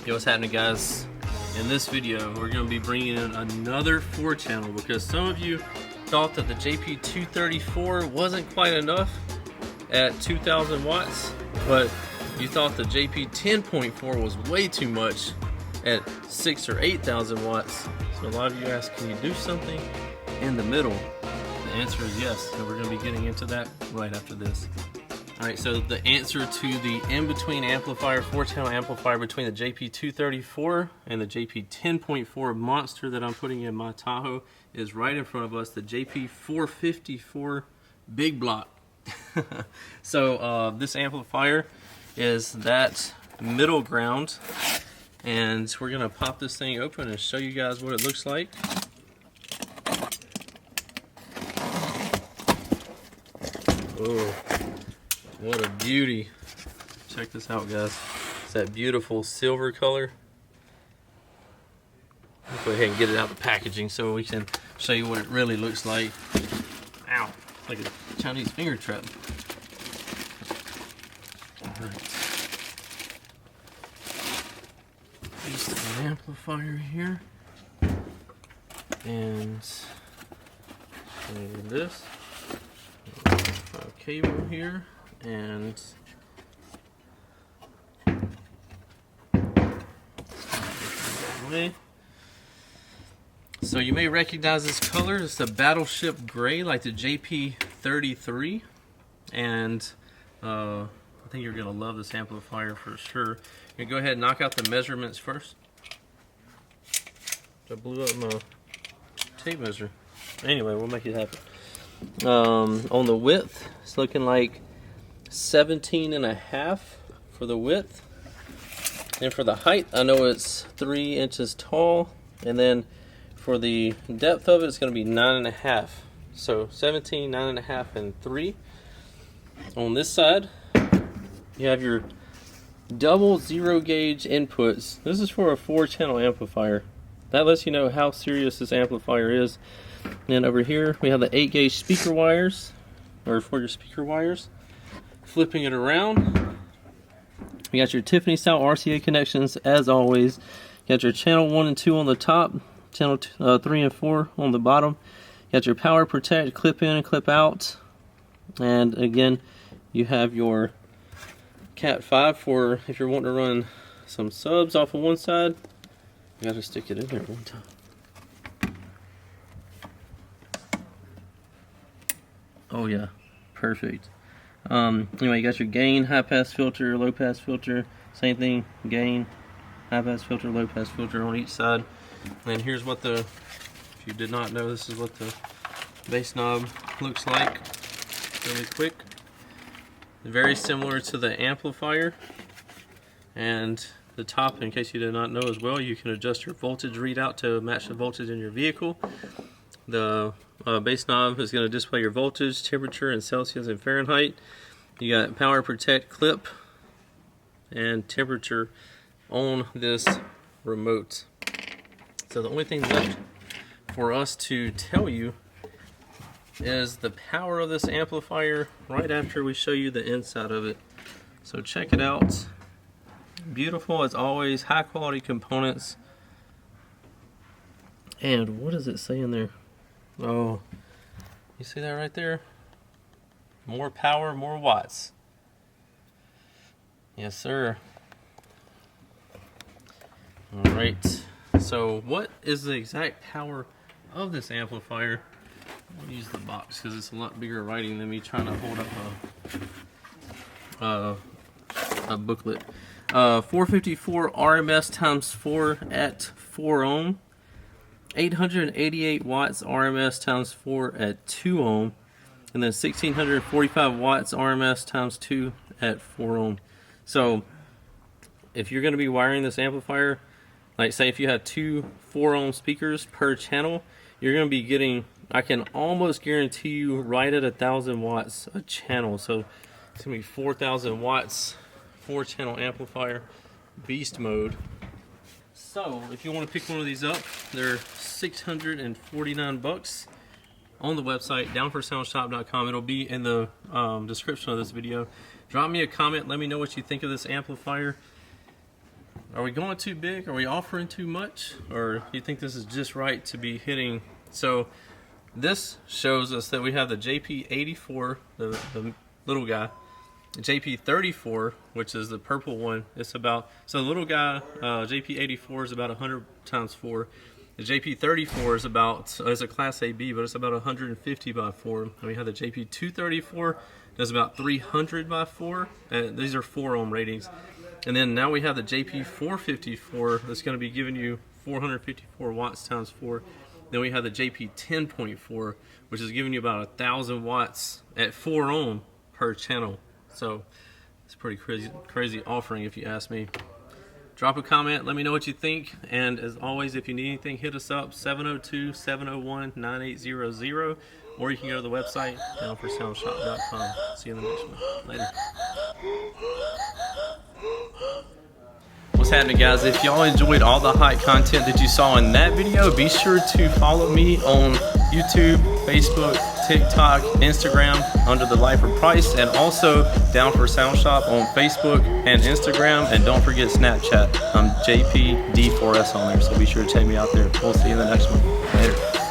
Yo, what's happening, guys? In this video, we're going to be bringing in another 4-channel because some of you thought that the JP454 wasn't quite enough at 2,000 watts, but you thought the JP10.4 was way too much at 6,000 or 8,000 watts. So a lot of you asked, can you do something in the middle? The answer is yes, and we're going to be getting into that right after this. Alright, so the answer to the in-between amplifier, 4-channel amplifier between the JP234 and the JP10.4 monster that I'm putting in my Tahoe is right in front of us, the JP454 Big Block. So this amplifier is that middle ground, and we're going to pop this thing open and show you guys what it looks like. Oh. What a beauty. Check this out, guys. It's that beautiful silver color. Let's go ahead and get it out of the packaging so we can show you what it really looks like. Ow, like a Chinese finger trap. Alright. Piece an amplifier here. And this. Cable here. And so you may recognize this color. It's a battleship gray like the JP33, and I think you're gonna love this amplifier for sure. You go ahead and knock out the measurements first. I blew up my tape measure. Anyway, we'll make it happen. On the width, it's looking like 17.5 for the width, and for the height I know it's 3 inches tall, and then for the depth of it it's going to be 9.5. So 17, 9.5, and 3. On this side you have your double 0 gauge inputs. This is for a 4-channel amplifier. That lets you know how serious this amplifier is. And over here we have the 8 gauge speaker wires, or for your speaker wires. Flipping it around, you got your Tiffany style RCA connections as always. You got your channel 1 and 2 on the top, channel 3 and 4 on the bottom. You got your power protect, clip in and clip out, and again you have your Cat 5 for if you're wanting to run some subs off of one side. You got to stick it in there one time. Oh yeah, perfect. Anyway, you got your gain, high pass filter, low pass filter, same thing, gain, high pass filter, low pass filter on each side. And here's what the, if you did not know, this is what the bass knob looks like really quick. Very similar to the amplifier. And the top, in case you did not know as well, you can adjust your voltage readout to match the voltage in your vehicle. The bass knob is going to display your voltage, temperature in Celsius and Fahrenheit. You got power protect clip and temperature on this remote. So the only thing left for us to tell you is the power of this amplifier right after we show you the inside of it. So check it out. Beautiful as always, high quality components. And what does it say in there? Oh, you see that right there? More power, more watts. Yes, sir. Alright, so what is the exact power of this amplifier? I'll use the box because it's a lot bigger writing than me trying to hold up a booklet. 454 RMS times 4 at 4 ohm. 888 watts RMS times 4 at 2 ohm, and then 1645 watts RMS times 2 at 4 ohm. So if you're going to be wiring this amplifier, like say if you have 2 4 ohm speakers per channel, you're going to be getting, I can almost guarantee you, right at 1,000 watts a channel. So it's going to be 4,000 watts, 4-channel amplifier, beast mode. So if you want to pick one of these up, they're $649 on the website, DOWN4SOUNDshop.com. It'll be in the description of this video. Drop me a comment, let me know what you think of this amplifier. are we going too big? Are we offering too much? Or do you think this is just right to be hitting? So this shows us that we have the JP84, the little guy, the JP34, which is the purple one. It's about, so the little guy, JP84 is about 100 times 4. The JP34 is about, it's a class AB, but it's about 150 by 4. And we have the JP234, that's about 300 by 4. And these are 4 ohm ratings. And then now we have the JP454 that's going to be giving you 454 watts times 4. Then we have the JP10.4, which is giving you about 1,000 watts at 4 ohm per channel. So it's a pretty crazy offering if you ask me. Drop a comment, let me know what you think, and as always, if you need anything, hit us up, 702-701-9800, or you can go to the website, down4soundshop.com. See you in the next one. Later. What's happening, guys? If y'all enjoyed all the hot content that you saw in that video, be sure to follow me on YouTube, Facebook, TikTok, Instagram under the Lifer Price, and also Down for Sound Shop on Facebook and Instagram, and don't forget Snapchat. I'm JP454 on there, so be sure to check me out there. We'll see you in the next one. Later.